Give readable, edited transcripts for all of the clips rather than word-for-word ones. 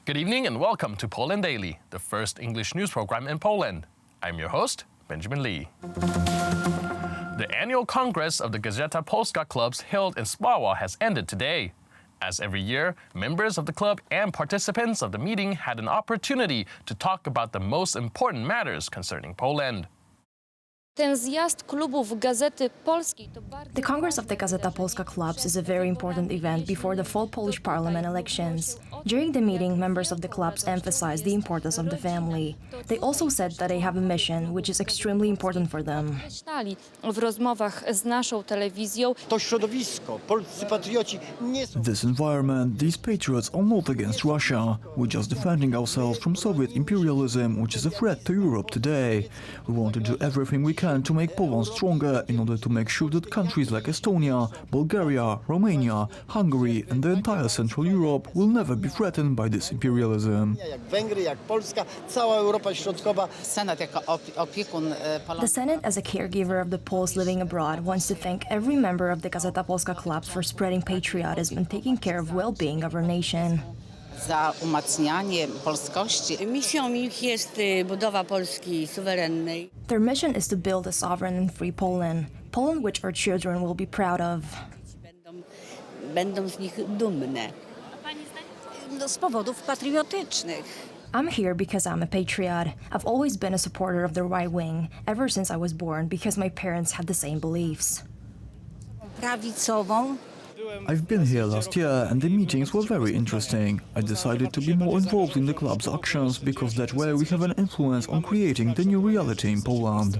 Good evening and welcome to Poland Daily, the first English news program in Poland. I'm your host, Benjamin Lee. The annual Congress of the Gazeta Posca clubs held in Warsaw has ended today. As every year, members of the club and participants of the meeting had an opportunity to talk about the most important matters concerning Poland. The Congress of the Gazeta Posca clubs is a very important event before the fall Polish parliament elections. During the meeting, members of the clubs emphasized the importance of the family. They also said that they have a mission, which is extremely important for them. This environment, these patriots are not against Russia. We're just defending ourselves from Soviet imperialism, which is a threat to Europe today. We want to do everything we can to make Poland stronger in order to make sure that countries like Estonia, Bulgaria, Romania, Hungary and the entire Central Europe will never be threatened by this imperialism. The Senate, as a caregiver of the Poles living abroad, wants to thank every member of the Gazeta Posca clubs for spreading patriotism and taking care of well-being of our nation. Za umacnianie polskości. Misją ich jest budowa Polski suwerennej. Their mission is to build a sovereign and free Poland, Poland which our children will be proud of. Będą z nich dumne. Z powodów patriotycznych. I'm here because I'm a patriot. I've always been a supporter of the right wing, ever since I was born, because my parents had the same beliefs. Prawicową. I've been here last year and the meetings were very interesting. I decided to be more involved in the club's actions because that way we have an influence on creating the new reality in Poland.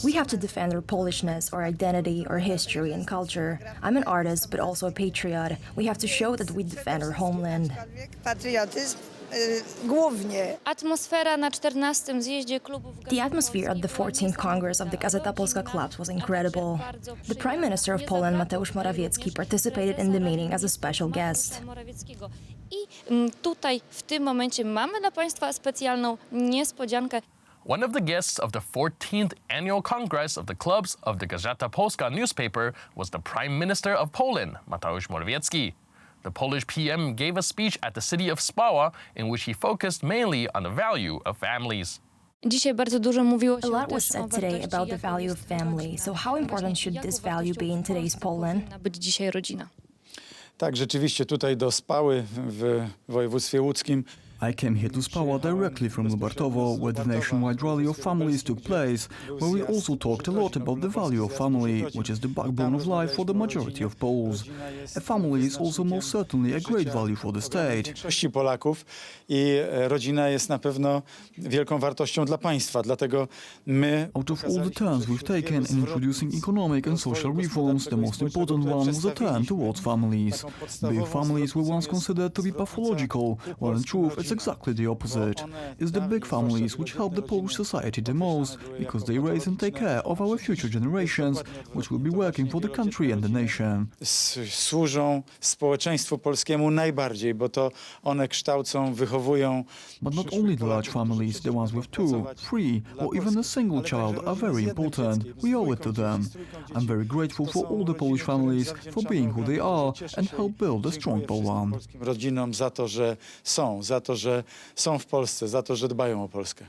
We have to defend our Polishness, our identity, our history and culture. I'm an artist but also a patriot. We have to show that we defend our homeland. The atmosphere at the 14th Congress of the Gazeta Posca clubs was incredible. The Prime Minister of Poland, Mateusz Morawiecki, participated in the meeting as a special guest. One of the guests of the 14th Annual Congress of the Clubs of the Gazeta Posca newspaper was the Prime Minister of Poland, Mateusz Morawiecki. The Polish PM gave a speech at the city of Warsaw in which he focused mainly on the value of families. A lot was said today about the value of family, so how important should this value be in today's Poland? Tak, rzeczywiście tutaj do Spały w województwie łódzkim. I came here to Spawa directly from Lubartovo, where the nationwide rally of families took place, where we also talked a lot about the value of family, which is the backbone of life for the majority of Poles. A family is also most certainly a great value for the state. Większości Polaków i rodzina jest na pewno wielką wartością dla państwa, dlatego my... Out of all the turns we've taken in introducing economic and social reforms, the most important one was a turn towards families. Big families were once considered to be pathological, while in truth it's exactly the opposite. It's the big families which help the Polish society the most, because they raise and take care of our future generations, which will be working for the country and the nation. Służą społeczeństwu polskiemu najbardziej, bo to one kształcą, wychowują. But not only the large families, the ones with 2, 3 or even a single child are very important. We owe it to them. I'm very grateful for all the Polish families for being who they are and help build a strong Poland. Rodzinom za to, że są w Polsce, za to, że dbają o Polskę.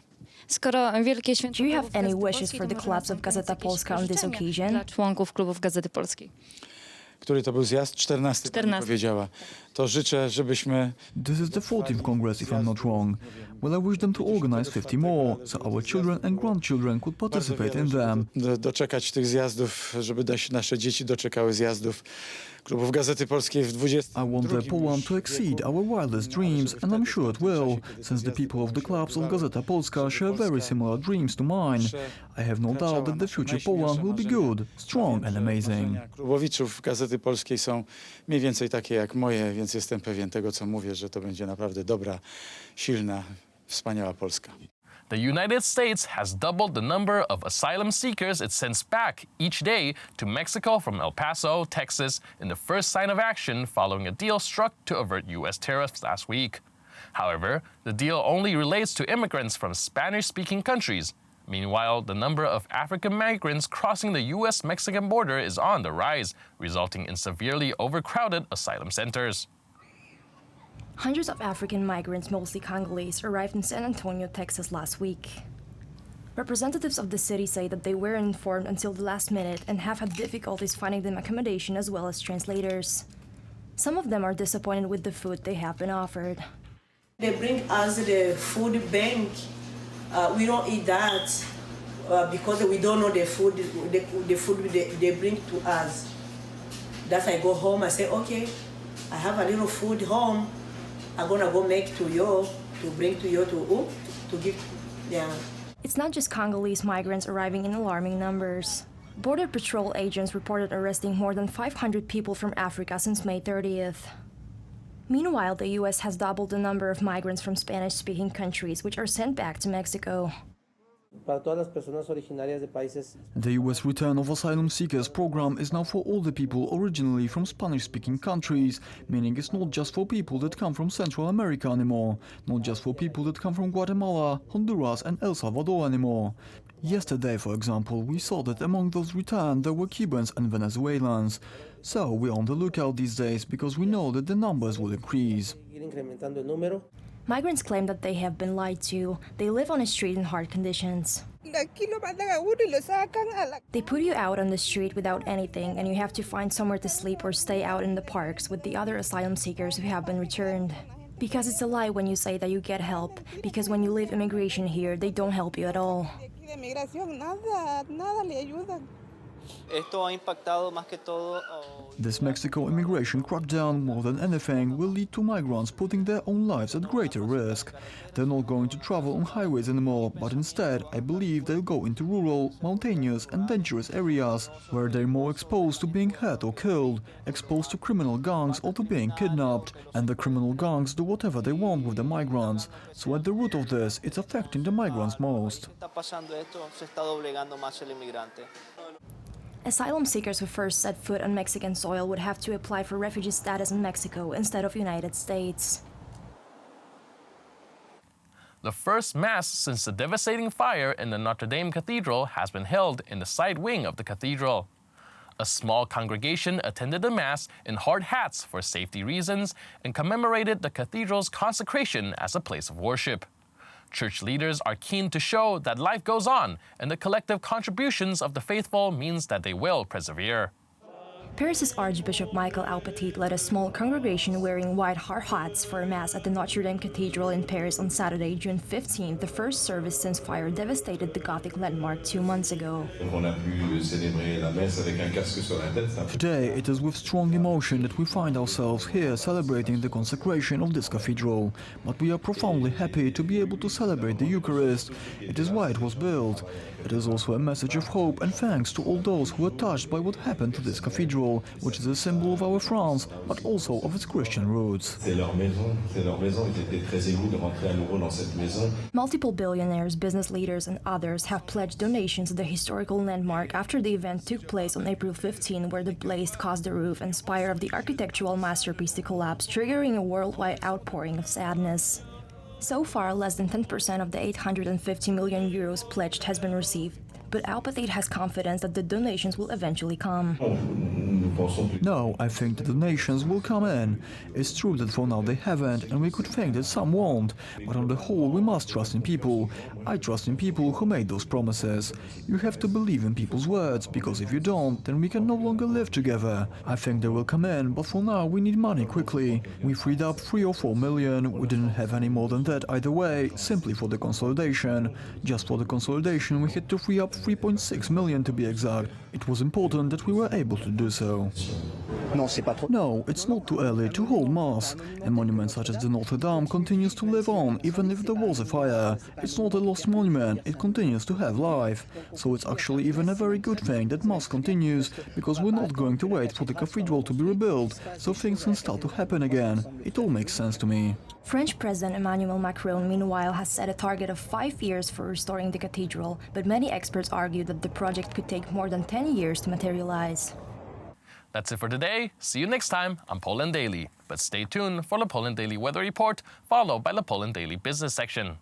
Do you have any wishes for the clubs of Gazeta Posca on this occasion? Dla członków klubów Gazety Polskiej. Który to był zjazd? 14. Pani powiedziała. To życzę, żebyśmy... This is the 14th Congress, if I'm not wrong. Well, I wish them to organize 50 more, so our children and grandchildren could participate in them. Doczekać tych zjazdów, żeby nasze dzieci doczekały zjazdów klubów Gazety Polskiej w 20. I want their Poland to exceed our wildest dreams, and I'm sure it will, since the people of the clubs of Gazeta Posca share very similar dreams to mine. I have no doubt that the future Poland will be good, strong and amazing. Klubowiczów Gazety Polskiej są mniej więcej takie jak moje, więc jestem pewien tego, co mówię, że to będzie naprawdę dobra, silna, wspaniała Polska. The United States has doubled the number of asylum seekers it sends back each day to Mexico from El Paso, Texas, in the first sign of action following a deal struck to avert U.S. tariffs last week. However, the deal only relates to immigrants from Spanish-speaking countries. Meanwhile, the number of African migrants crossing the U.S.-Mexican border is on the rise, resulting in severely overcrowded asylum centers. Hundreds of African migrants, mostly Congolese, arrived in San Antonio, Texas last week. Representatives of the city say that they weren't informed until the last minute and have had difficulties finding them accommodation as well as translators. Some of them are disappointed with the food they have been offered. They bring us the food bank. We don't eat that because we don't know the food they bring to us. That I go home, I say, okay, I have a little food home. I'm gonna go make to you, to bring to you to give, yeah. It's not just Congolese migrants arriving in alarming numbers. Border Patrol agents reported arresting more than 500 people from Africa since May 30th. Meanwhile, the U.S. has doubled the number of migrants from Spanish-speaking countries, which are sent back to Mexico. The U.S. Return of Asylum Seekers program is now for all the people originally from Spanish-speaking countries, meaning it's not just for people that come from Central America anymore, not just for people that come from Guatemala, Honduras and El Salvador anymore. Yesterday, for example, we saw that among those returned there were Cubans and Venezuelans. So we're on the lookout these days because we know that the numbers will increase. Migrants claim that they have been lied to. They live on a street in hard conditions. They put you out on the street without anything, and you have to find somewhere to sleep or stay out in the parks with the other asylum seekers who have been returned. Because it's a lie when you say that you get help, because when you leave immigration here, they don't help you at all. This Mexico immigration crackdown, more than anything, will lead to migrants putting their own lives at greater risk. They're not going to travel on highways anymore, but instead, I believe they'll go into rural, mountainous and dangerous areas, where they're more exposed to being hurt or killed, exposed to criminal gangs or to being kidnapped. And the criminal gangs do whatever they want with the migrants. So at the root of this, it's affecting the migrants most. Asylum seekers who first set foot on Mexican soil would have to apply for refugee status in Mexico instead of United States. The first Mass since the devastating fire in the Notre Dame Cathedral has been held in the side wing of the cathedral. A small congregation attended the Mass in hard hats for safety reasons and commemorated the cathedral's consecration as a place of worship. Church leaders are keen to show that life goes on, and the collective contributions of the faithful means that they will persevere. Paris's Archbishop Michael Alpetit led a small congregation wearing white hard hats for a Mass at the Notre Dame Cathedral in Paris on Saturday, June 15th, the first service since fire devastated the Gothic landmark 2 months ago. Today, it is with strong emotion that we find ourselves here celebrating the consecration of this cathedral. But we are profoundly happy to be able to celebrate the Eucharist. It is why it was built. It is also a message of hope and thanks to all those who were touched by what happened to this cathedral, which is a symbol of our France, but also of its Christian roots. Multiple billionaires, business leaders and others have pledged donations to the historical landmark after the event took place on April 15, where the blaze caused the roof and spire of the architectural masterpiece to collapse, triggering a worldwide outpouring of sadness. So far, less than 10% of the 850 million euros pledged has been received, but Alpetit has confidence that the donations will eventually come. No, I think the donations will come in. It's true that for now they haven't, and we could think that some won't, but on the whole we must trust in people. I trust in people who made those promises. You have to believe in people's words, because if you don't, then we can no longer live together. I think they will come in, but for now we need money quickly. We freed up 3 or 4 million, we didn't have any more than that either way, simply for the consolidation. Just for the consolidation we had to free up 3.6 million to be exact. It was important that we were able to do so. No, it's not too early to hold Mass. A monument such as the Notre Dame continues to live on even if there was a fire. It's not a lost monument, it continues to have life. So it's actually even a very good thing that Mass continues, because we're not going to wait for the cathedral to be rebuilt, so things can start to happen again. It all makes sense to me. French President Emmanuel Macron, meanwhile, has set a target of 5 years for restoring the cathedral, but many experts argue that the project could take more than 10 years to materialize. That's it for today. See you next time on Poland Daily. But stay tuned for the Poland Daily Weather Report, followed by the Poland Daily Business section.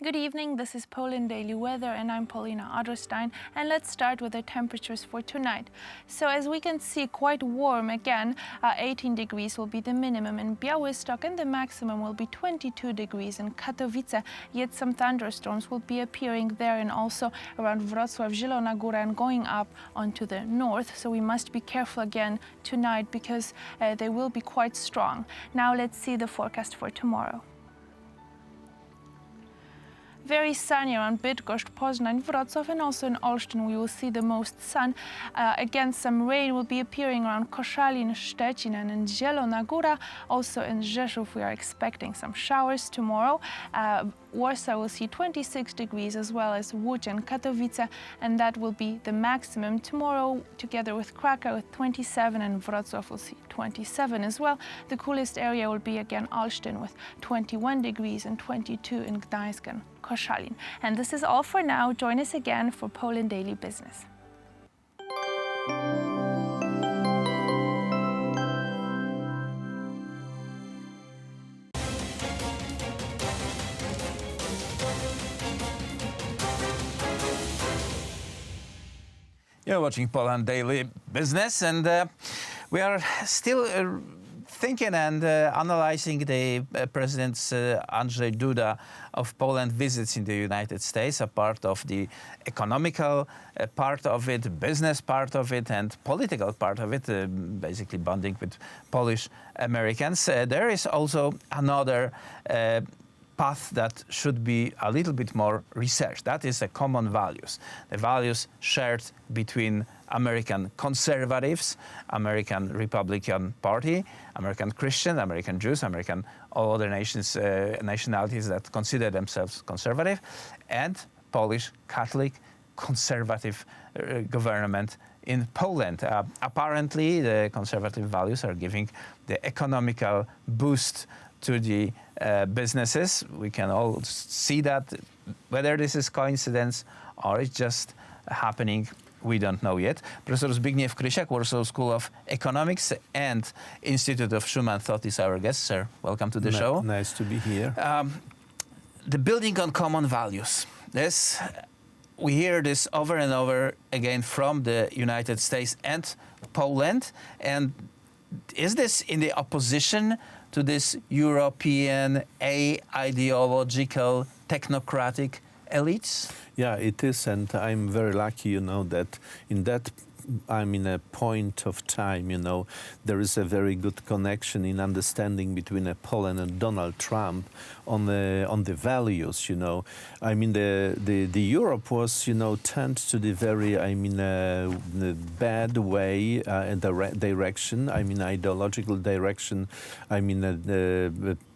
Good evening, this is Poland Daily Weather and I'm Paulina Adlerstein, and let's start with the temperatures for tonight. So as we can see, quite warm again, 18 degrees will be the minimum in Białystok and the maximum will be 22 degrees in Katowice, yet some thunderstorms will be appearing there and also around Wrocław, Zielona Góra and going up onto the north, so we must be careful again tonight because they will be quite strong. Now let's see the forecast for tomorrow. Very sunny around Bydgoszcz, Poznań, Wrocław, and also in Olsztyn we will see the most sun. Again, some rain will be appearing around Koszalin, Szczecin, and in Zielona Góra. Also in Rzeszów we are expecting some showers tomorrow. Warsaw will see 26 degrees as well as Łódź and Katowice, and that will be the maximum tomorrow, together with Krakow with 27, and Wrocław will see 27 as well. The coolest area will be again Olsztyn with 21 degrees and 22 in Gdańsk and Koszalin. And this is all for now. Join us again for Poland Daily Business. You're watching Poland Daily Business, and we are still thinking and analyzing the President's Andrzej Duda of Poland visits in the United States, a part of the economical part of it, business part of it, and political part of it, basically bonding with Polish Americans. There is also another path that should be a little bit more researched. That is the common values, the values shared between American conservatives, American Republican Party, American Christian, American Jews, American all other nations, nationalities that consider themselves conservative, and Polish Catholic conservative government in Poland. Apparently, the conservative values are giving the economical boost to the businesses. We can all see that. Whether this is coincidence or it's just happening, we don't know yet. Professor Zbigniew Krysiak, Warsaw School of Economics and Institute of Schumann Thought is our guest. Sir, welcome to the show. Nice to be here. The building on common values. We hear this over and over again from the United States and Poland. And is this in the opposition to this European ideological technocratic elites? Yeah, it is, and I'm very lucky, that in that I'm in a point of time, there is a very good connection in understanding between Poland and Donald Trump on the values, I mean, the Europe was, turned to the very, the bad way, direction, ideological direction,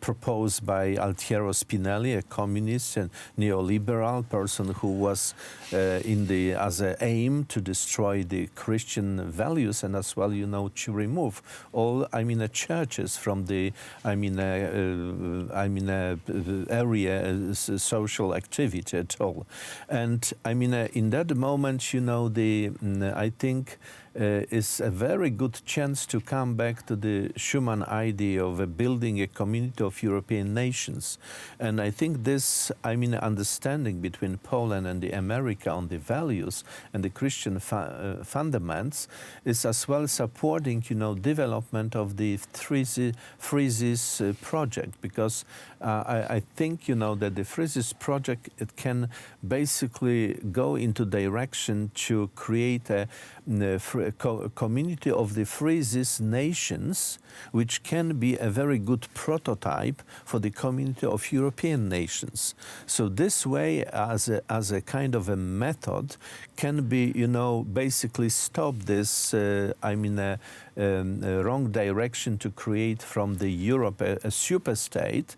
proposed by Altiero Spinelli, a communist and neoliberal person who was as an aim to destroy the Christian values and as well, to remove all, churches from the, area, social activity at all. And in that moment, I think is a very good chance to come back to the Schuman idea of building a community of European nations. And I think this, understanding between Poland and the America on the values and the Christian fundaments is as well supporting, development of the Freezes project, because I think, that the Freezes project, it can basically go into direction to create a community of the Freezes nations, which can be a very good prototype for the community of European nations. So this way, as a kind of a method, can be, basically stop this, wrong direction to create from the Europe a super state,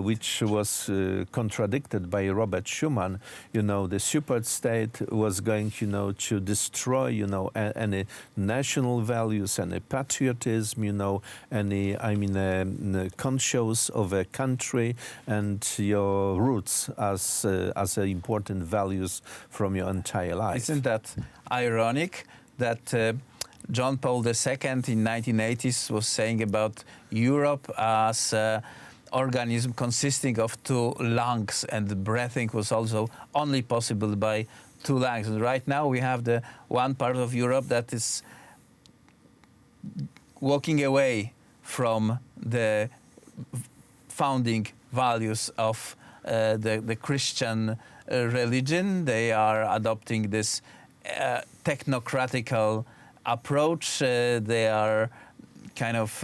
which was contradicted by Robert Schuman. The super state was going, to destroy, any national values, any patriotism, any, conscience of a country and your roots as important values from your entire life. Isn't that ironic that John Paul II in 1980s was saying about Europe as organism consisting of two lungs, and the breathing was also only possible by two lungs. And right now we have the one part of Europe that is walking away from the founding values of the Christian religion. They are adopting this technocratical approach. They are kind of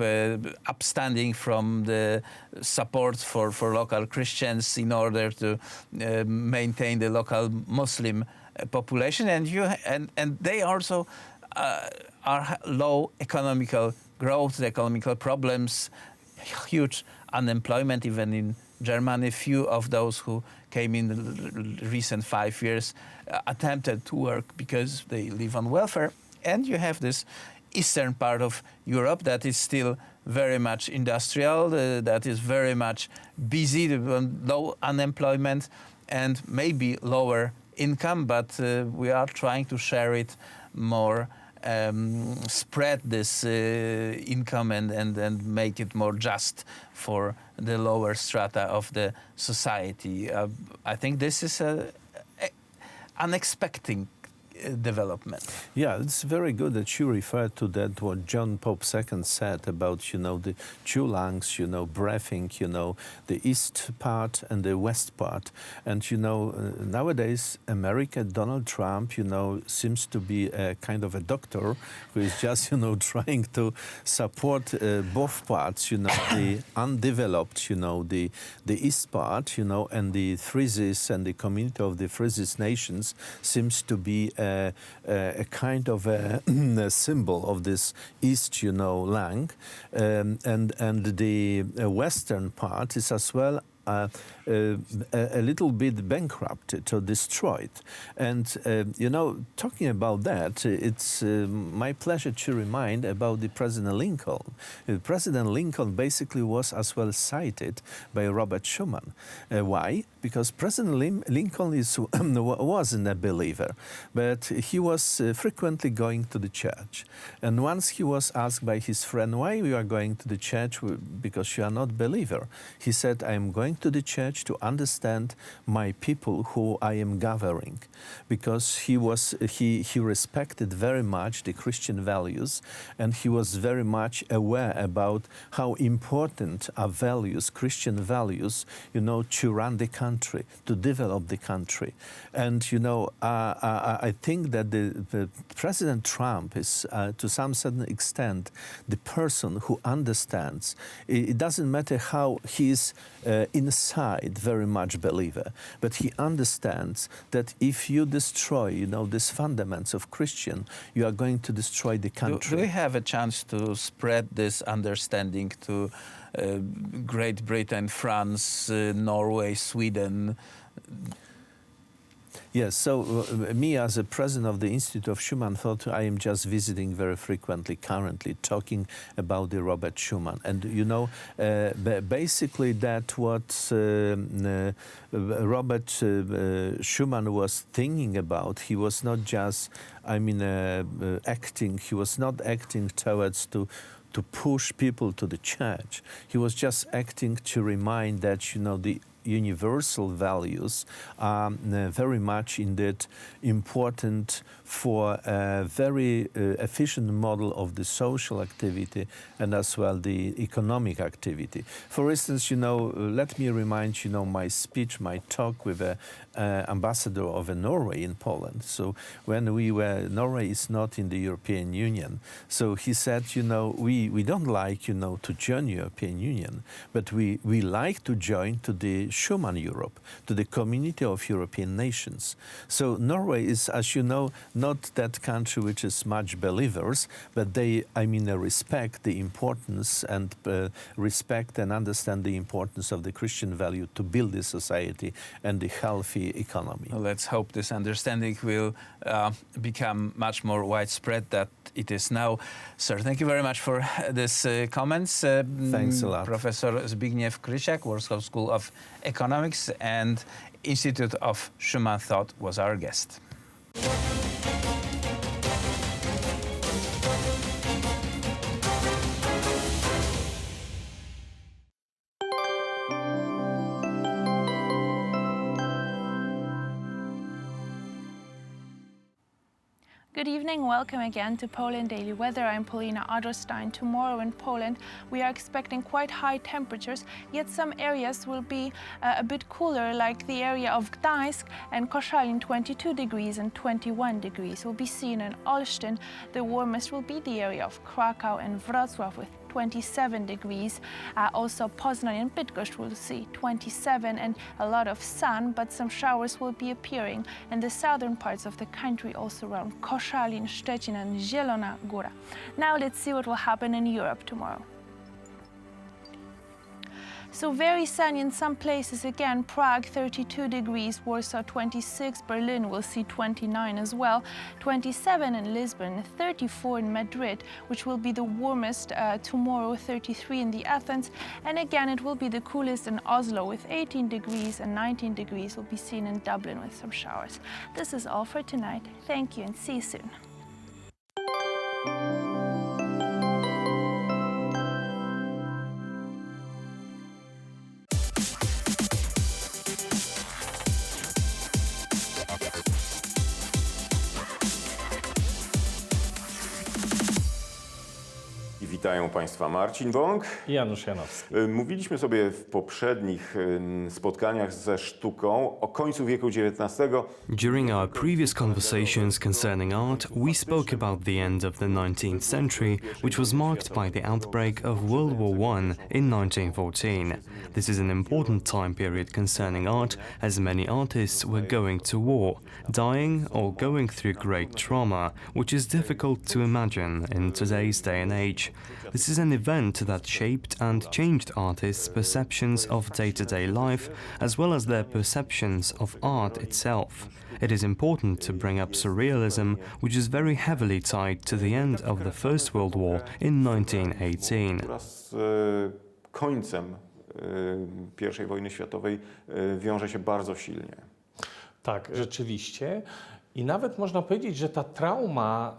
upstanding from the support for local Christians in order to maintain the local Muslim population, and they also are low economical growth, economical problems, huge unemployment. Even in Germany, few of those who came in the recent 5 years attempted to work because they live on welfare. And you have this eastern part of Europe that is still very much industrial, that is very much busy, low unemployment and maybe lower income, but we are trying to share it more, spread this income and make it more just for the lower strata of the society. I think this is an unexpected development. Yeah, it's very good that you referred to that, what John Pope II said about, the two lungs, breathing, the east part and the west part. And, nowadays, America, Donald Trump, seems to be a kind of a doctor who is just, trying to support both parts, the undeveloped, the east part, and the Frisies and the community of the Frisies nations seems to be a kind of a symbol of this east, lang, and the western part is as well a little bit bankrupted or destroyed. And, talking about that, it's my pleasure to remind about the President Lincoln. President Lincoln basically was as well cited by Robert Schuman. Why? Because President Lincoln wasn't a believer, but he was frequently going to the church. And once he was asked by his friend, why you are going to the church? Because you are not a believer. He said, I am going to the church to understand my people who I am gathering, because he respected very much the Christian values, and he was very much aware about how important are values, Christian values, to run the country, to develop the country. And I think that the President Trump is to some certain extent the person who understands. It doesn't matter how he is inside very much believer, but he understands that if you destroy, these fundamentals of Christian, you are going to destroy the country. Do we have a chance to spread this understanding to Great Britain, France, Norway, Sweden? Yes, so me as a president of the Institute of Schumann thought I am just visiting very frequently currently, talking about the Robert Schumann. And, basically that what Robert Schumann was thinking about, he was not just, acting, he was not acting towards to push people to the church. He was just acting to remind that, the universal values are very much indeed important for a very efficient model of the social activity and as well the economic activity. For instance, let me remind my speech, my talk with an ambassador of Norway in Poland. So when Norway is not in the European Union. So he said, we don't like, to join European Union, but we like to join to the Schuman Europe, to the community of European nations. So Norway is, as you know, not that country which is much believers, but they, respect the importance and respect and understand the importance of the Christian value to build the society and the healthy economy. Well, let's hope this understanding will become much more widespread than it is now. Sir, thank you very much for this comments. Thanks a lot. Professor Zbigniew Krysiak, Warsaw School of Economics and Institute of Schumann Thought was our guest. Good evening, welcome again to Poland Daily Weather. I'm Paulina Adlerstein. Tomorrow in Poland we are expecting quite high temperatures, yet some areas will be a bit cooler, like the area of Gdańsk and Koszalin, 22 degrees and 21 degrees. Will be seen in Olsztyn. The warmest will be the area of Krakow and Wrocław with 27 degrees. Also Poznań and Bydgoszcz will see 27 and a lot of sun, but some showers will be appearing in the southern parts of the country, also around Koszalin, Szczecin and Zielona Góra. Now let's see what will happen in Europe tomorrow. So very sunny in some places again. Prague 32 degrees, Warsaw 26, Berlin will see 29 as well, 27 in Lisbon, 34 in Madrid, which will be the warmest tomorrow, 33 in the Athens, and again it will be the coolest in Oslo with 18 degrees, and 19 degrees will be seen in Dublin with some showers. This is all for tonight. Thank you and see you soon. Witają Państwa Marcin Bąk i Janusz Janowski. Mówiliśmy sobie w poprzednich spotkaniach ze sztuką o końcu wieku XIX. During our previous conversations concerning art, we spoke about the end of the 19th century, which was marked by the outbreak of World War I in 1914. This is an important time period concerning art, as many artists were going to war, dying or going through great trauma, which is difficult to imagine in today's day and age. This is an event that shaped and changed artists' perceptions of day-to-day life, as well as their perceptions of art itself. It is important to bring up Surrealism, which is very heavily tied to the end of the First World War in 1918. Końcem I wojny światowej wiąże się bardzo silnie. Tak, rzeczywiście. I nawet można powiedzieć, że ta trauma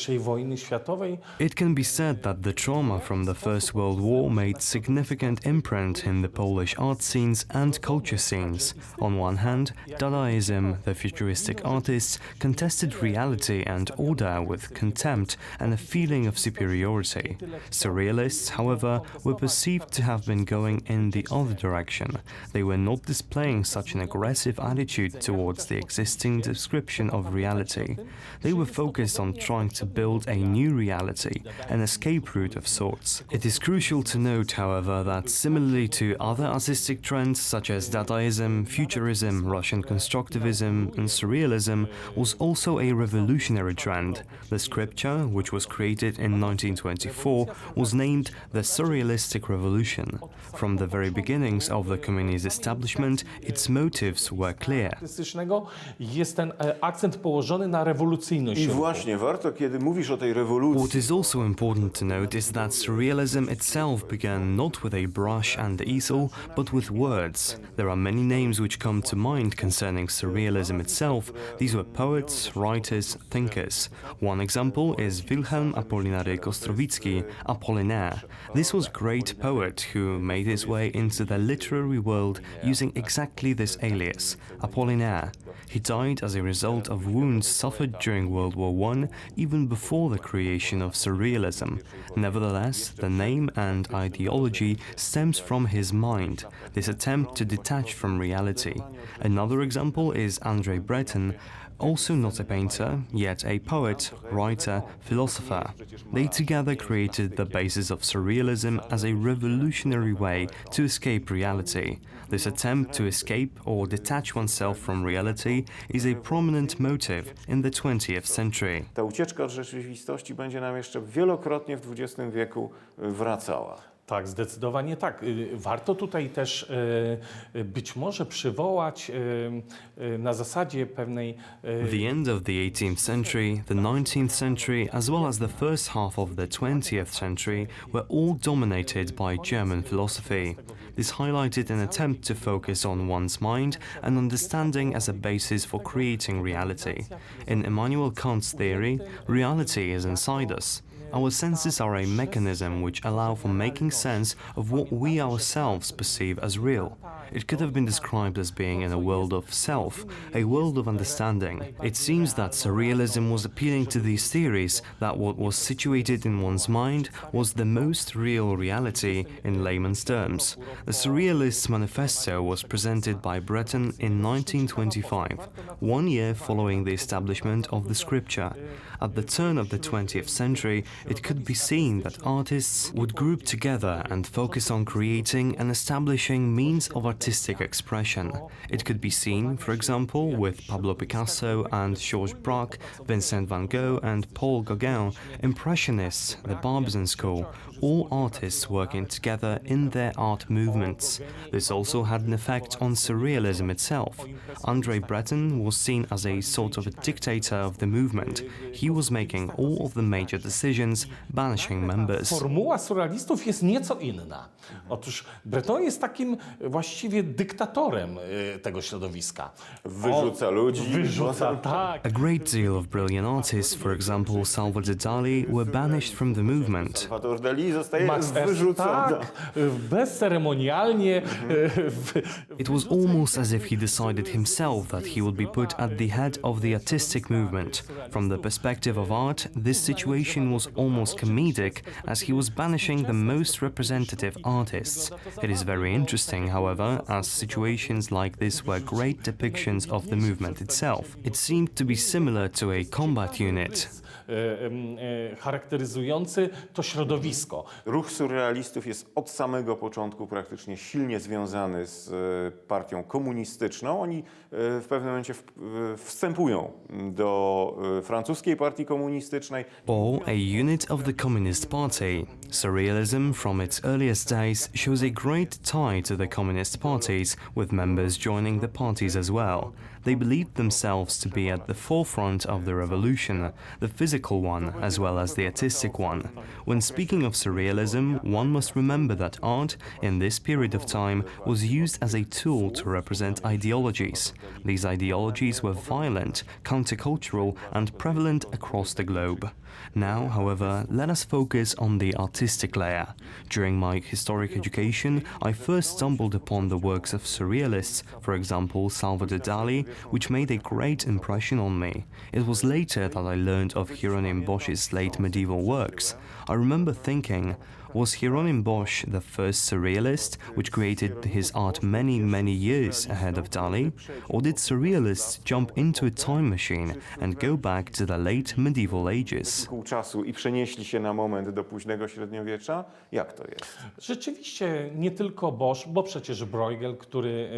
I wojny światowej. It can be said that the trauma from the First World War made significant imprint in the Polish art scenes and culture scenes. On one hand, Dadaism, the futuristic artists, contested reality and order with contempt and a feeling of superiority. Surrealists, however, were perceived to have been going in the other direction. They were not displaying such an aggressive attitude towards the existing description of reality. They were focused on trying to build a new reality, an escape route of sorts. It is crucial to note, however, that similarly to other artistic trends such as Dadaism, Futurism, Russian Constructivism and Surrealism, was also a revolutionary trend. The scripture, which was created in 1924, was named the Surrealistic Revolution. From the very beginnings of the communist establishment, its motives were clear. Jest ten akcent położony na rewolucyjność. I właśnie warto, kiedy mówisz o tej rewolucji. What is also important to note is that Surrealism itself began not with a brush and easel, but with words. There are many names which come to mind concerning Surrealism itself. These were poets, writers, thinkers. One example is Wilhelm Apolinary Kostrowicki, Apollinaire. This was a great poet who made his way into the literary world using exactly this alias, Apollinaire. He died as a result of wounds suffered during World War I, even before the creation of Surrealism. Nevertheless, the name and ideology stems from his mind, this attempt to detach from reality. Another example is André Breton, also not a painter, yet a poet, writer, philosopher. They together created the basis of Surrealism as a revolutionary way to escape reality. This attempt to escape or detach oneself from reality is a prominent motive in the 20th century. Ta ucieczka od rzeczywistości będzie nam jeszcze wielokrotnie w XX wieku wracała. Tak, zdecydowanie tak. Warto tutaj też być może przywołać na zasadzie pewnej... The end of the 18th century, the 19th century, as well as the first half of the 20th century were all dominated by German philosophy. This highlighted an attempt to focus on one's mind and understanding as a basis for creating reality. In Immanuel Kant's theory, reality is inside us. Our senses are a mechanism which allow for making sense of what we ourselves perceive as real. It could have been described as being in a world of self, a world of understanding. It seems that Surrealism was appealing to these theories that what was situated in one's mind was the most real reality in layman's terms. The Surrealists' manifesto was presented by Breton in 1925, 1 year following the establishment of the scripture. At the turn of the 20th century, it could be seen that artists would group together and focus on creating and establishing means of artistic expression. It could be seen, for example, with Pablo Picasso and Georges Braque, Vincent van Gogh and Paul Gauguin, Impressionists, the Barbizon School, all artists working together in their art movements. This also had an effect on Surrealism itself. André Breton was seen as a sort of a dictator of the movement. He was making all of the major decisions, banishing members. Formuła surrealistów jest nieco inna. Otóż Breton jest takim właściwie dyktatorem tego środowiska. Wyrzuca ludzi. Wyrzuca, tak. A great deal of brilliant artists, for example Salvador Dali, were banished from the movement. Salvador Dali zostaje wyrzucony. Tak, bezceremonialnie. It was almost as if he decided himself that he would be put at the head of the artistic movement. From the perspective of art, this situation was almost comedic, as he was banishing the most representative artists. It is very interesting, however, as situations like this were great depictions of the movement itself. It seemed to be similar to a combat unit. Charakteryzujący to środowisko. Ruch surrealistów jest od samego początku praktycznie silnie związany z partią komunistyczną. Oni w pewnym momencie wstępują do francuskiej partii komunistycznej. Or a unit of the Communist Party. Surrealism from its earliest days shows a great tie to the communist parties, with members joining the parties as well. They believed themselves to be at the forefront of the revolution, the physical one as well as the artistic one. When speaking of Surrealism, one must remember that art, in this period of time, was used as a tool to represent ideologies. These ideologies were violent, countercultural and prevalent across the globe. Now, however, let us focus on the artistic layer. During my historic education, I first stumbled upon the works of Surrealists, for example Salvador Dali, which made a great impression on me. It was later that I learned of Hieronym Bosch's late medieval works. I remember thinking, was Hieronym Bosch the first Surrealist, which created his art many years ahead of Dali? Or did Surrealists jump into a time machine and go back to the late medieval ages? Czasu i przenieśli się na moment do późnego średniowiecza? Jak to jest? Rzeczywiście nie tylko Bosch, bo przecież Bruegel, który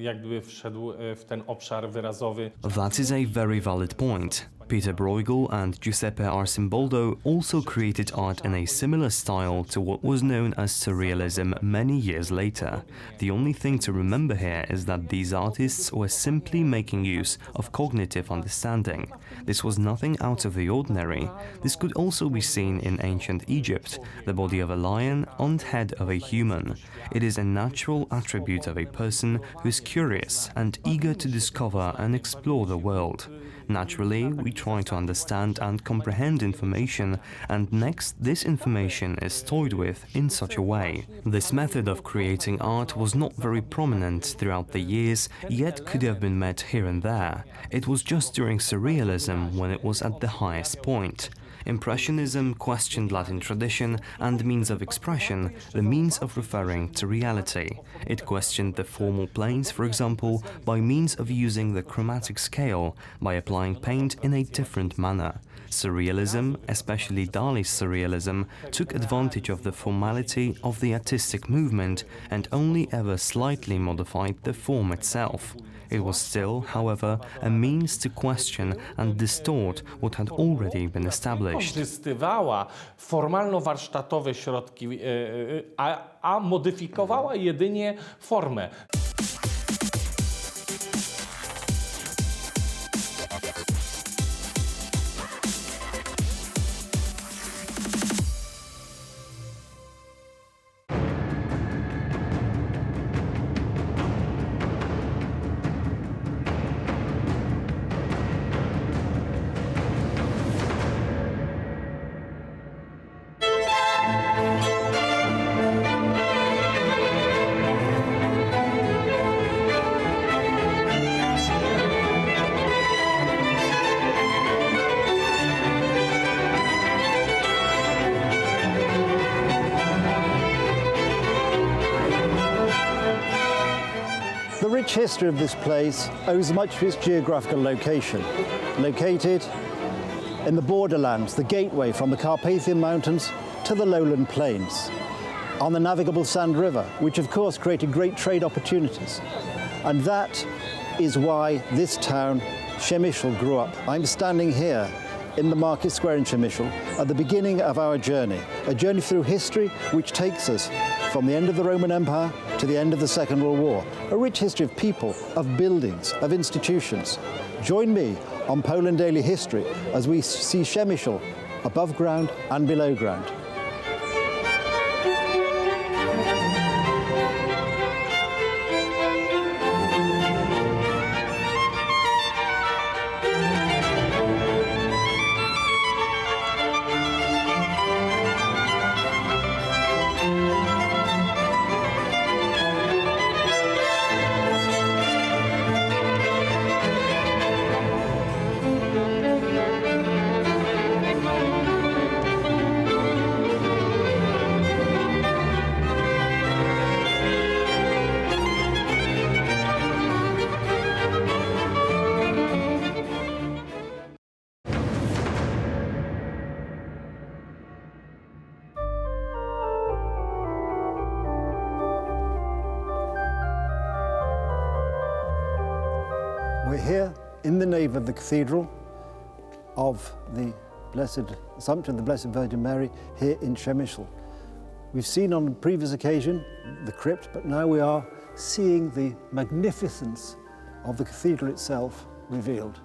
jakby wszedł w ten obszar wyrazowy. That is a very valid point. Peter Bruegel and Giuseppe Arcimboldo also created art in a similar style to what was known as Surrealism many years later. The only thing to remember here is that these artists were simply making use of cognitive understanding. This was nothing out of the ordinary. This could also be seen in ancient Egypt, the body of a lion on the head of a human. It is a natural attribute of a person who is curious and eager to discover and explore the world. Naturally, we try to understand and comprehend information, and next, this information is toyed with in such a way. This method of creating art was not very prominent throughout the years, yet could have been met here and there. It was just during Surrealism when it was at the highest point. Impressionism questioned Latin tradition and means of expression, the means of referring to reality. It questioned the formal planes, for example, by means of using the chromatic scale, by applying paint in a different manner. Surrealism, especially Dali's Surrealism, took advantage of the formality of the artistic movement and only ever slightly modified the form itself. It was still, however, a means to question and distort what had already been established. Wykorzystywała formalno-warsztatowe środki, a modyfikowała jedynie formę. rich history of this place owes much to its geographical location. Located in the borderlands, the gateway from the Carpathian Mountains to the lowland plains, on the navigable Sand River, which of course created great trade opportunities. And that is why this town, Przemyśl, grew up. I'm standing here in the market square in Przemyśl at the beginning of our journey, a journey through history which takes us from the end of the Roman Empire to the end of the Second World War, a rich history of people, of buildings, of institutions. Join me on Poland Daily History as we see Przemyśl above ground and below ground. We're here in the nave of the Cathedral of the Blessed Assumption of the Blessed Virgin Mary here in Przemyśl. We've seen on a previous occasion the crypt, but now we are seeing the magnificence of the cathedral itself revealed.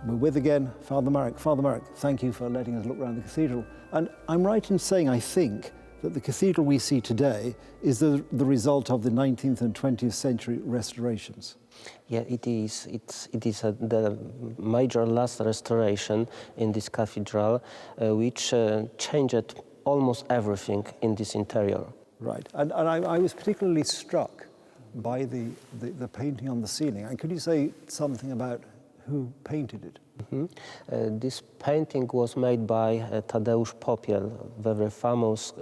We're with again Father Marek. Father Marek, thank you for letting us look around the cathedral. And I'm right in saying, I think, that the cathedral we see today is the result of the 19th and 20th century restorations. Yeah, it is. It is the major last restoration in this cathedral, which changed almost everything in this interior. Right, and I was particularly struck by the painting on the ceiling. And could you say something about who painted it? Mm-hmm. This painting was made by Tadeusz Popiel, very famous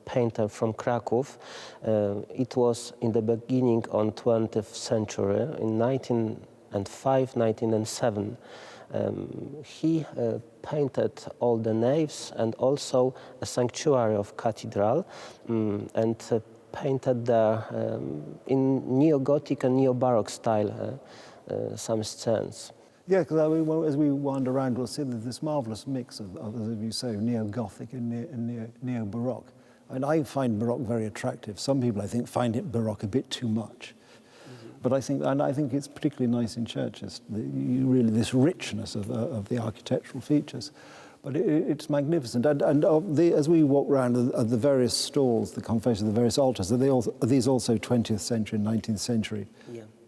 painter from Kraków. It was in the beginning on 20th century, in 1905, 1907. He painted all the naves and also a sanctuary of cathedral, and painted there in neo-Gothic and neo-Baroque style some scenes. Yeah, because as we wander around, we'll see this marvellous mix of, as you say, neo-Gothic and neo-Baroque. And I find Baroque very attractive. Some people, I think, find it Baroque a bit too much. But I think it's particularly nice in churches. Really, this richness of the architectural features. But it's magnificent. And as we walk around the various stalls, the confession, the various altars, are these also 20th century and 19th century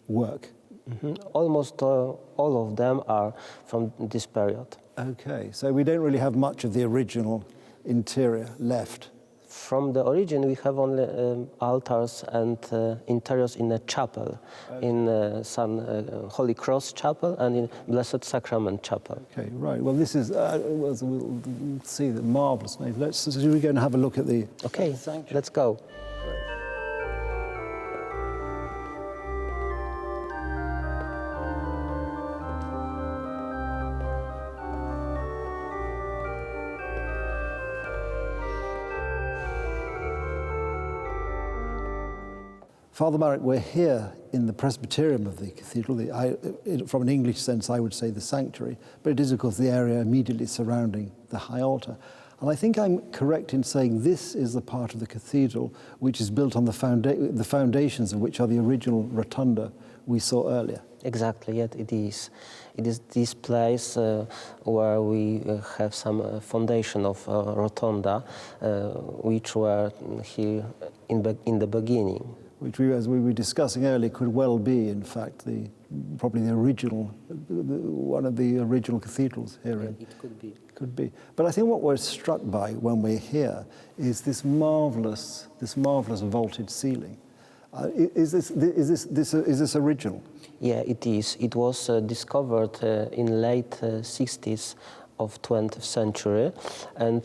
work? Mm-hmm. Almost all of them are from this period. Okay, so we don't really have much of the original interior left. From the origin, we have only altars and interiors in a chapel, in San Holy Cross Chapel and in Blessed Sacrament Chapel. Okay, right. Well, this is, we'll see the marvellous nave. Should we go and have a look at the... Okay, let's go. Father Marek, we're here in the presbyterium of the cathedral. From an English sense, I would say the sanctuary, but it is, of course, the area immediately surrounding the high altar. And I think I'm correct in saying this is the part of the cathedral which is built on the foundations of which are the original rotunda we saw earlier. Exactly, yes, it is. It is this place where we have some foundation of rotunda, which were here in the beginning. Which, as we were discussing earlier, could well be, in fact, probably the original, one of the original cathedrals here. Yeah, it could be. Could be. But I think what we're struck by when we're here is this marvelous vaulted ceiling. Is this original? Yeah, it is. It was discovered in late 60s of 20th century, and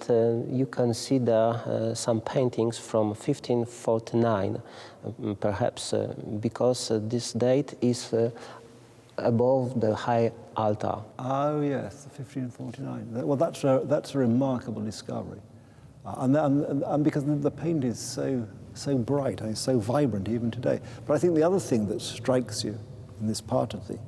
you can see there some paintings from 1549, perhaps because this date is above the high altar. Oh yes, 1549. Well, that's a remarkable discovery, and because the paint is so bright and so vibrant even today. But I think the other thing that strikes you in this part of the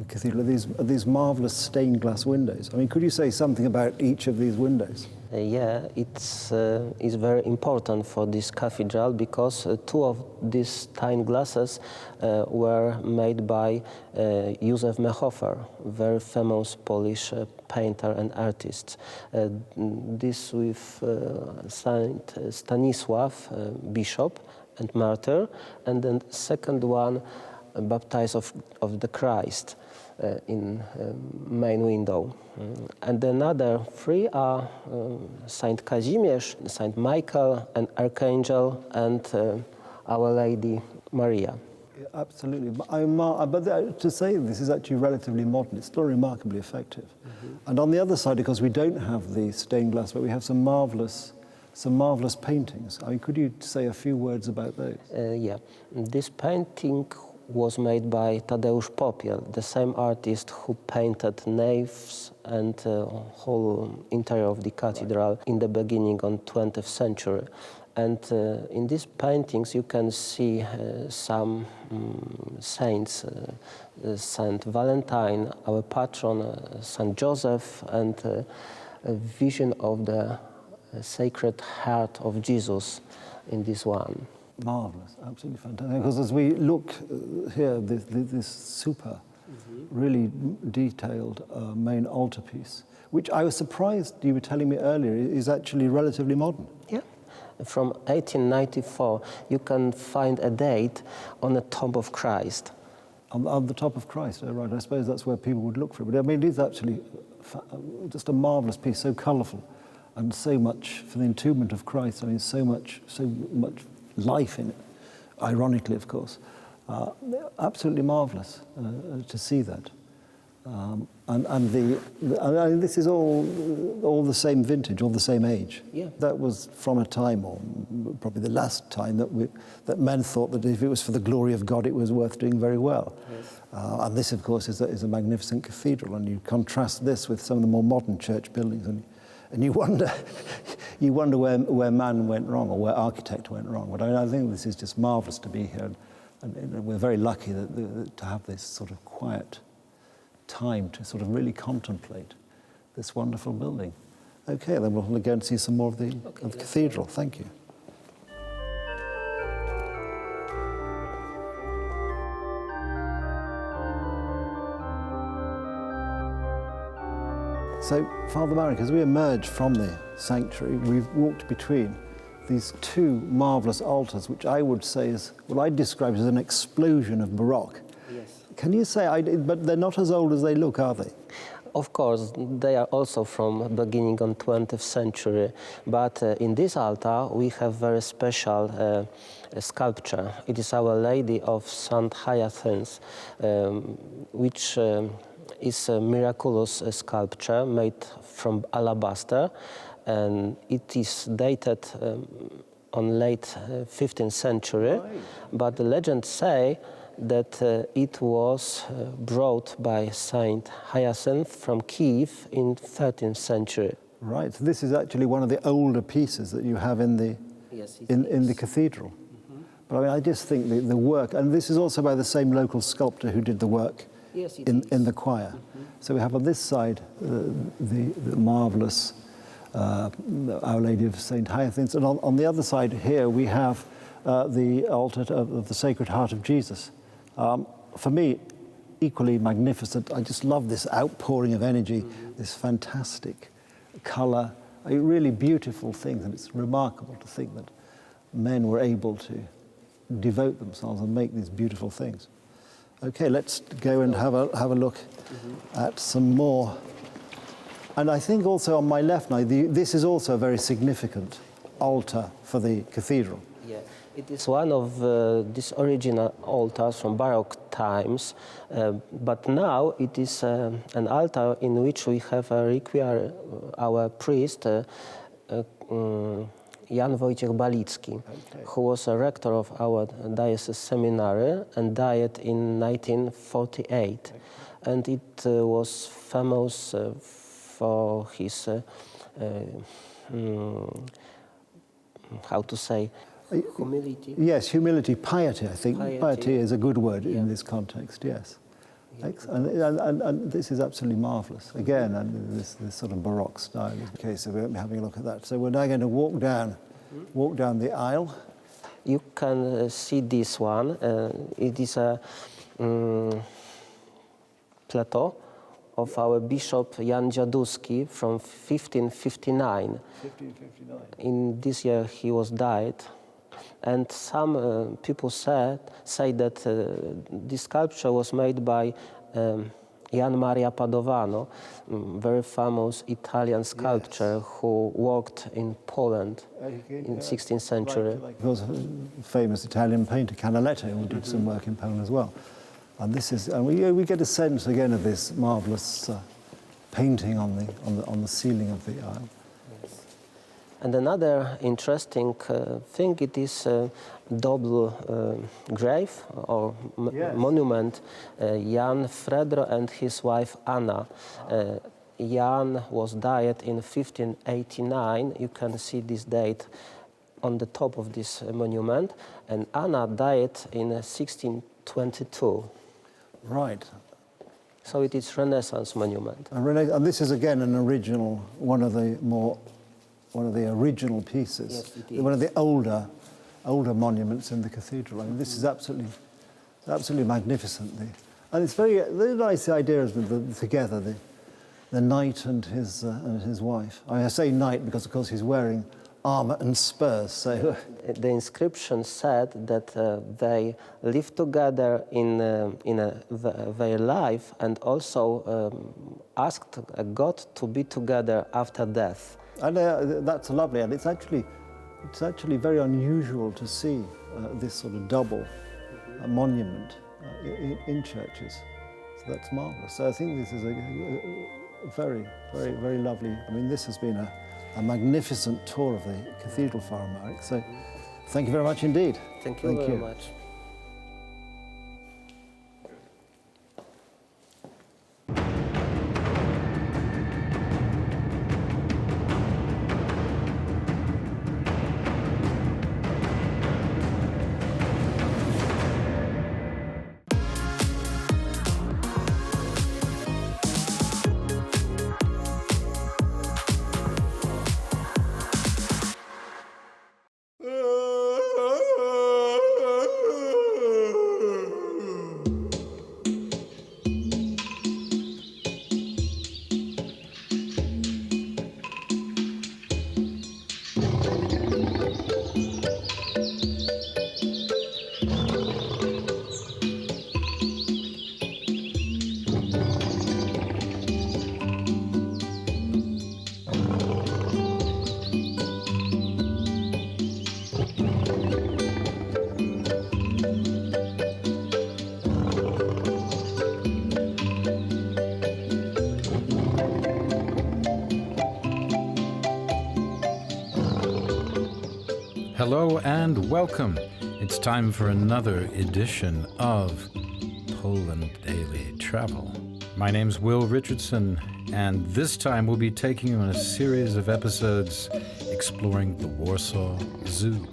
cathedral are these marvelous stained glass windows. I mean, could you say something about each of these windows? Yeah, it's very important for this cathedral because two of these stained glasses were made by Józef Mehofer, very famous Polish painter and artist. This with Saint Stanisław, bishop and martyr, and then the second one, baptized of the Christ in main window. And another three are Saint Kazimierz, Saint Michael, and Archangel, and Our Lady Maria. Yeah, absolutely. But to say this is actually relatively modern, it's still remarkably effective. And on the other side, because we don't have the stained glass, but we have some marvelous paintings. I mean, could you say a few words about those? Yeah, this painting was made by Tadeusz Popiel, the same artist who painted naves and whole interior of the cathedral in the beginning of 20th century. And in these paintings you can see some saints, Saint Valentine, our patron, Saint Joseph, and a vision of the Sacred Heart of Jesus in this one. Marvellous, absolutely fantastic. Because as we look here, this super, really detailed main altarpiece, which I was surprised you were telling me earlier is actually relatively modern. Yeah. From 1894, you can find a date on the tomb of Christ. On the top of Christ, oh, right. I suppose that's where people would look for it. But I mean, it is actually just a marvellous piece, so colourful, and so much for the entombment of Christ. I mean, so much life in it, ironically, of course. Absolutely marvellous to see that. And this is all the same vintage, all the same age. Yeah. That was from a time, or probably the last time, that men thought that if it was for the glory of God, it was worth doing very well. Yes. And this, of course, is a magnificent cathedral, and you contrast this with some of the more modern church buildings, and you wonder, where man went wrong, or where architect went wrong. But I think this is just marvellous to be here, and we're very lucky to have this sort of quiet time to sort of really contemplate this wonderful building. Okay, then we'll go and see some more of the cathedral. Thank you. So, Father Marek, as we emerge from the sanctuary, we've walked between these two marvellous altars, which I would say is, well, I'd describe as an explosion of Baroque. Yes. Can you say, but they're not as old as they look, are they? Of course, they are also from beginning of 20th century, but in this altar we have very special sculpture. It is Our Lady of St. Hyacinth, which is a miraculous sculpture made from alabaster, and it is dated on late 15th century, but the legends say that it was brought by Saint Hyacinth from Kiev in 13th century. Right, so this is actually one of the older pieces that you have in the in the cathedral. But I mean, I just think the work, and this is also by the same local sculptor who did the work in the choir. So we have on this side the marvellous Our Lady of St. Hyacinth, and on the other side here we have the altar of the Sacred Heart of Jesus. For me, equally magnificent. I just love this outpouring of energy, this fantastic colour, really beautiful things, and it's remarkable to think that men were able to devote themselves and make these beautiful things. Okay, let's go and have a look at some more. And I think also on my left now, this is also a very significant altar for the cathedral. Yeah, it is one of these original altars from Baroque times, but now it is an altar in which we have our priest, Jan Wojciech Balicki, who was a rector of our diocese seminary and died in 1948. And it was famous for his, how to say, humility. Yes, humility, piety, I think. Piety is a good word in this context, yes. And this is absolutely marvellous. Again, and this sort of Baroque style. Okay, so we're having a look at that. So we're now going to walk down the aisle. You can see this one. It is a plateau of our Bishop Jan Dziaduski from 1559. In this year he was died. And some people say that this sculpture was made by Jan Maria Padovano, very famous Italian sculptor who worked in Poland in the 16th century. He was a famous Italian painter, Canaletto, who did some work in Poland as well. And this is, and we get a sense again of this marvellous painting on the ceiling of the aisle. And another interesting thing, it is a double grave or monument, Jan Fredro and his wife Anna. Jan was died in 1589. You can see this date on the top of this monument. And Anna died in 1622. Right. So it is Renaissance monument. And this is again an original, one of the original pieces, yes, it is. One of the older monuments in the cathedral. I mean, this is absolutely magnificent. And it's very nice, the idea of the knight and his wife. I say knight because, of course, he's wearing armor and spurs. So the inscription said that they lived together in their life and also asked God to be together after death. And that's lovely, and it's actually very unusual to see this sort of double monument in churches. So that's marvellous. So I think this is a very, very, very lovely. I mean, this has been a magnificent tour of the cathedral, Father Marek. So thank you very much indeed. Thank you very much. Hello and welcome. It's time for another edition of Poland Daily Travel. My name's Will Richardson, and this time we'll be taking you on a series of episodes exploring the Warsaw Zoo.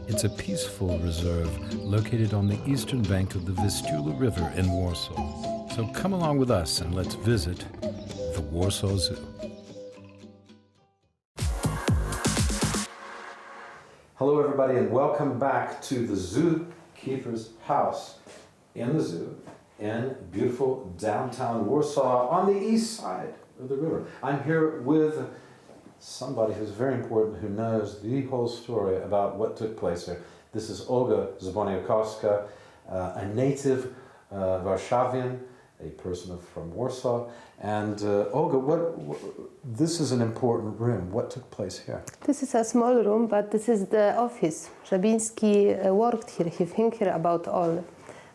It's a peaceful reserve located on the eastern bank of the Vistula River in Warsaw. So come along with us and let's visit the Warsaw Zoo. Hello everybody and welcome back to the Zookeeper's House in the zoo in beautiful downtown Warsaw on the east side of the river. I'm here with somebody who's very important, who knows the whole story about what took place here. This is Olga Zboniakowska, a native Warszawian, a person from Warsaw. And Olga, this is an important room. What took place here? This is a small room, but this is the office. Żabiński worked here. He think here about all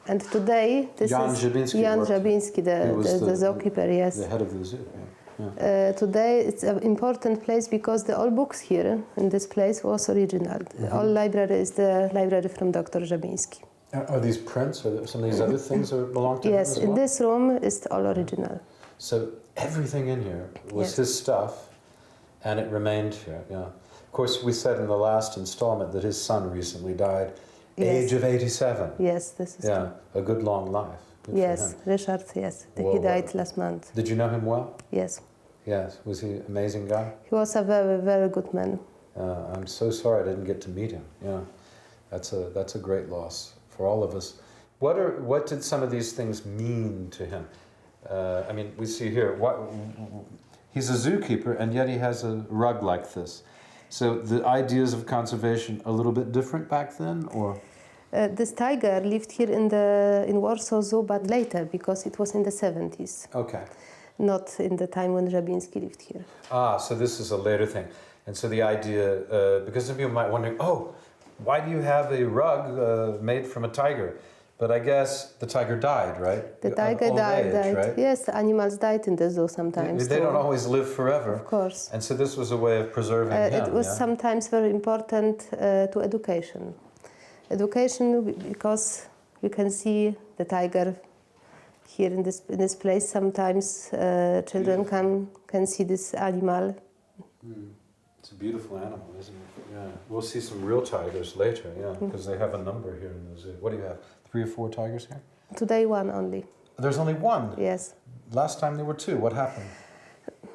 And today, this Jan is Żabiński Jan worked. Żabiński, the zookeeper, yes. The head of the zoo, yeah. Today, it's an important place because all books here in this place was original. All library is the library from Dr. Żabiński. Are these prints, or some of these other things that belong to him Yes, as in well? this room is all original. So everything in here was Yes. his stuff, and it remained here, yeah. Of course, we said in the last installment that his son recently died, Yes. age of 87. Yes, this is Yeah, true. a good long life. Good for Yes, him. Richard, yes. He Well, died last month. Did you know him well? Yes. Yes. Was he an amazing guy? He was a very, very good man. I'm so sorry I didn't get to meet him. Yeah, that's a great loss for all of us. What did some of these things mean to him? I mean, we see here, he's a zookeeper, and yet he has a rug like this. So the ideas of conservation a little bit different back then, or? This tiger lived here in Warsaw Zoo, but later, because it was in the 70s. Okay. Not in the time when Żabiński lived here. Ah, so this is a later thing. And so the idea, because some people might wonder, oh, why do you have a rug made from a tiger? But I guess the tiger died, right? The tiger died. Right? Yes, animals died in the zoo sometimes. They don't always live forever. Of course. And so this was a way of preserving him. It was sometimes very important to education. Education, because you can see the tiger here in this place. Sometimes children can see this animal. It's a beautiful animal, isn't it? Yeah. We'll see some real tigers later, yeah, because they have a number here in the zoo. What do you have, 3 or 4 tigers here? Today, one only. There's only one? Yes. Last time there were 2. What happened?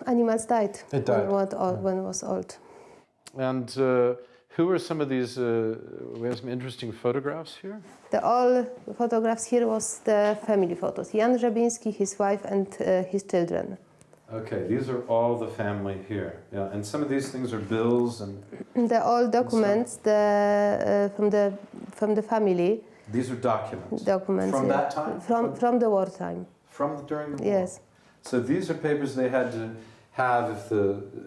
Animals died. It died. When it was old. And who are some of these? We have some interesting photographs here. All photographs here was the family photos. Jan Żabiński, his wife, and his children. Okay, these are all the family here. Yeah, and some of these things are bills and. The all documents from the family. These are documents. Documents from yeah. that time. From the wartime. During the war. Yes. So these are papers they had to have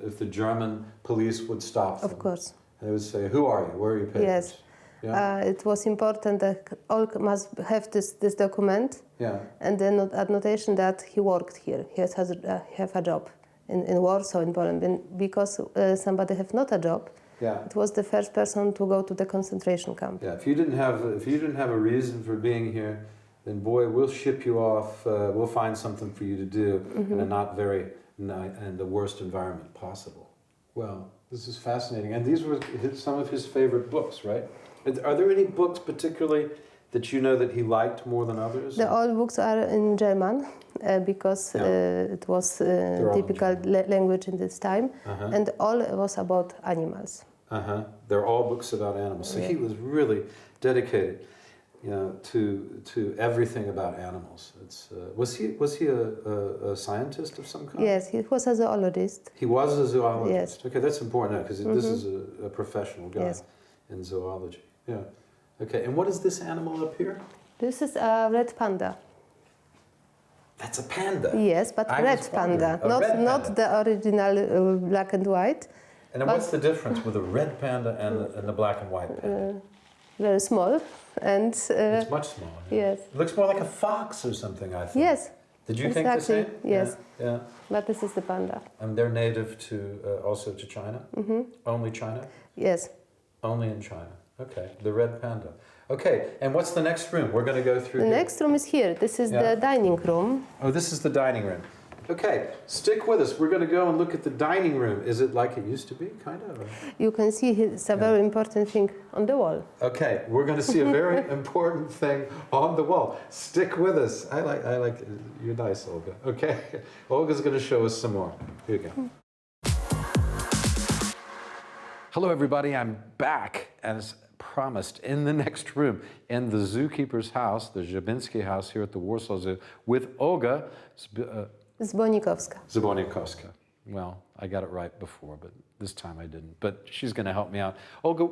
if the German police would stop them. Of course. They would say, "Who are you? Where are your papers?" Yes. Yeah. It was important that all must have this document. Yeah. And then annotation that he worked here. He have a job in Warsaw, in Poland. And because somebody have not a job, yeah. It was the first person to go to the concentration camp. Yeah. If you didn't have a reason for being here, then boy, we'll ship you off. We'll find something for you to do in a not very and the worst environment possible. Well, this is fascinating. And these were some of his favorite books, right? Are there any books particularly that you know that he liked more than others? All books are in German because it was typical language in this time, and all was about animals. They're all books about animals. So he was really dedicated, to everything about animals. Was he a scientist of some kind? Yes, he was a zoologist. He was a zoologist. Yes. Okay, that's important because this is a professional guy in zoology. Yeah. Okay, and what is this animal up here? This is a red panda. That's a panda? Yes, but red panda, not the original black and white. And then what's the difference with a red panda and the black and white panda? Very small and... it's much smaller. Yes. It looks more like a fox or something, I think. Yes. Did you think the same? Yes. Yeah. But this is the panda. And they're native also to China? Only China? Yes. Only in China. Okay, the red panda. Okay, and what's the next room? We're going to go through The next room is here. This is the dining room. Oh, this is the dining room. Okay, stick with us. We're going to go and look at the dining room. Is it like it used to be, kind of? Or? You can see it's a very important thing on the wall. Okay, we're going to see a very important thing on the wall. Stick with us. I like you're nice, Olga. Okay, Olga's going to show us some more. Here you go. Hello, everybody. I'm back, as promised, in the next room, in the zookeeper's house, the Żabiński house here at the Warsaw Zoo, with Olga Zbonikowska. Well, I got it right before, but this time I didn't. But she's going to help me out. Olga,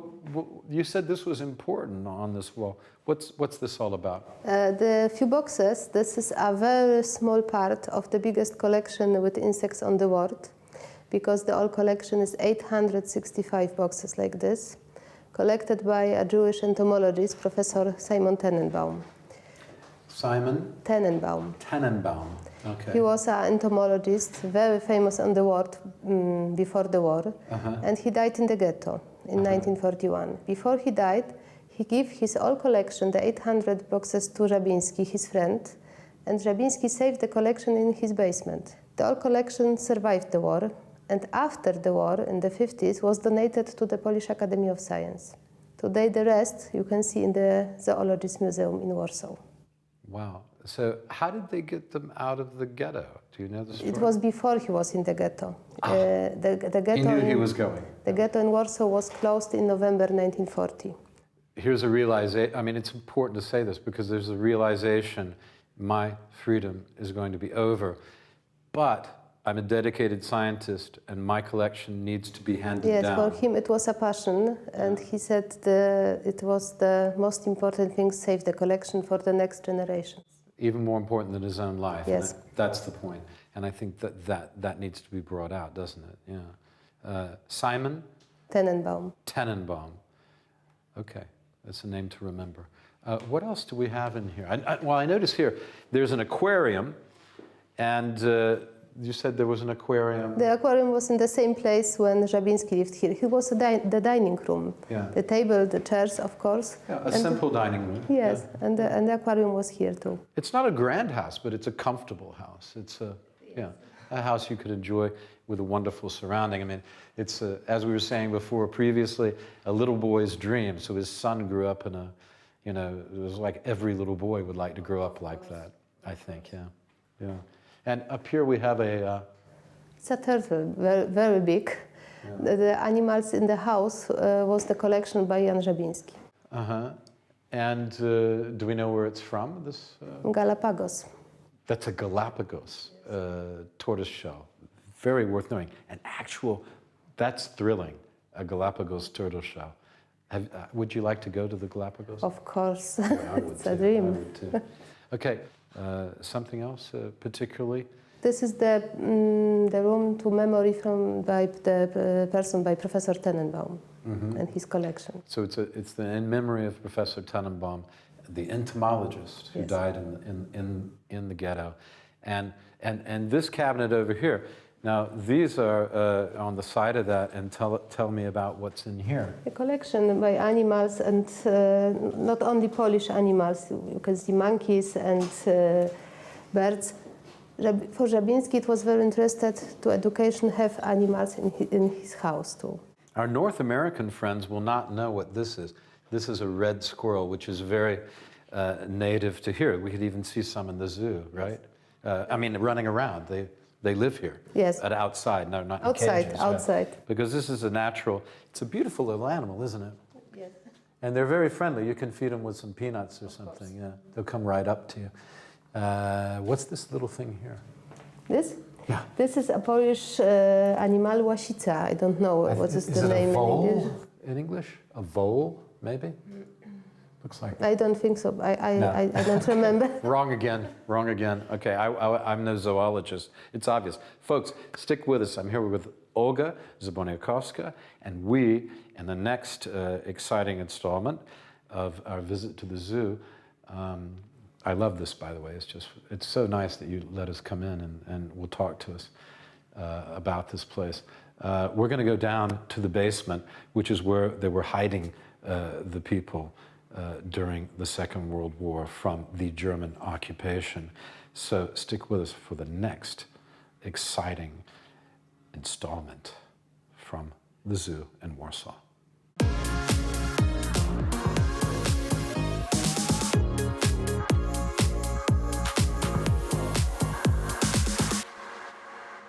you said this was important on this wall. What's this all about? The few boxes, this is a very small part of the biggest collection with insects on the world, because the whole collection is 865 boxes like this, collected by a Jewish entomologist, Professor Simon Tenenbaum. Simon? Tenenbaum. Tenenbaum, okay. He was an entomologist, very famous on the world before the war, and he died in the ghetto in 1941. Before he died, he gave his whole collection, the 800 boxes, to Żabiński, his friend, and Żabiński saved the collection in his basement. The whole collection survived the war, and after the war, in the 50s, was donated to the Polish Academy of Science. Today, the rest you can see in the Zoologist Museum in Warsaw. Wow. So how did they get them out of the ghetto? Do you know the story? It was before he was in the ghetto. The ghetto He knew he was going. The ghetto in Warsaw was closed in November 1940. Here's a realization. I mean, it's important to say this because there's a realization my freedom is going to be over. But I'm a dedicated scientist and my collection needs to be handed down. Yes, for him it was a passion, and he said it was the most important thing, save the collection for the next generations. Even more important than his own life. Yes. That's the point. And I think that needs to be brought out, doesn't it? Yeah. Simon? Tenenbaum. Tenenbaum. Okay, that's a name to remember. What else do we have in here? Well, I notice here there's an aquarium, and you said there was an aquarium. The aquarium was in the same place when Żabiński lived here. It was the dining room. Yeah. The table, the chairs, of course. Yeah, a simple dining room. Yes, Yeah. and the aquarium was here too. It's not a grand house, but it's a comfortable house. It's a house you could enjoy with a wonderful surrounding. I mean, it's, as we were saying before previously, a little boy's dream. So his son grew up in a, it was like every little boy would like to grow up like that, I think, yeah. And up here we have a... It's a turtle, very, very big. Yeah. The animals in the house was the collection by Jan Żabiński. And do we know where it's from, this? Galapagos. That's a Galapagos tortoiseshell. Very worth knowing. An actual, that's thrilling, a Galapagos tortoiseshell. Would you like to go to the Galapagos? Of course, Yeah, it's a dream. I would too. Okay, something else particularly? This is the room to memory by the person by Professor Tenenbaum and his collection. So it's in memory of Professor Tenenbaum, the entomologist who died in the ghetto, and this cabinet over here. Now these are on the side of that, and tell me about what's in here. A collection by animals, and not only Polish animals. You can see monkeys and birds. For Żabiński, it was very interested to education, have animals in his house too. Our North American friends will not know what this is. This is a red squirrel, which is very native to here. We could even see some in the zoo, right? I mean, running around. They live here. Yes. Outside, no, not in outside, cages. outside. Yeah. Because this is a natural, it's a beautiful little animal, isn't it? Yes. And they're very friendly. You can feed them with some peanuts or something. Yeah, they'll come right up to you. What's this little thing here? This? Yeah. This is a Polish animal, łasica. I don't know what is the name in English. in English. In English? A vole, maybe? Looks like. I don't think so. I don't remember. Wrong again. Okay, I'm no zoologist. It's obvious. Folks, stick with us. I'm here with Olga Zaboniakowska, and we, in the next exciting installment of our visit to the zoo, I love this, by the way. It's so nice that you let us come in and will talk to us about this place. We're going to go down to the basement, which is where they were hiding the people during the Second World War from the German occupation. So stick with us for the next exciting installment from the zoo in Warsaw.